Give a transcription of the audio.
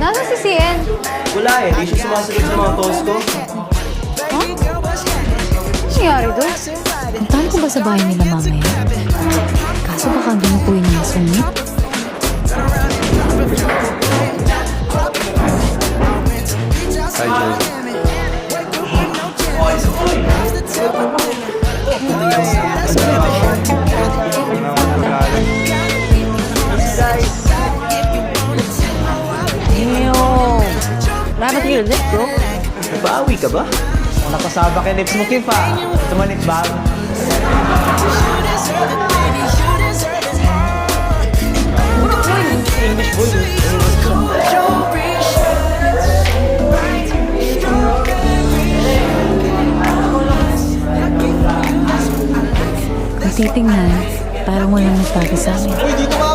Nasa si CN? Wala eh, di siya sumasagot sa mga calls ko. Huh? Ano nangyari doon? Puntahan ko ba sa bahay nila mamaya? Kaso baka ginukuhin niya sungit. Hi, Joy. Dapat yung lips, bro. Nagpaawi ka ba? Kung napasaba kay lips mo, Kim, pa. Tumanit ba? English boy. Kung titingnan, parang walang nagpapay sa amin. Uy, dito ka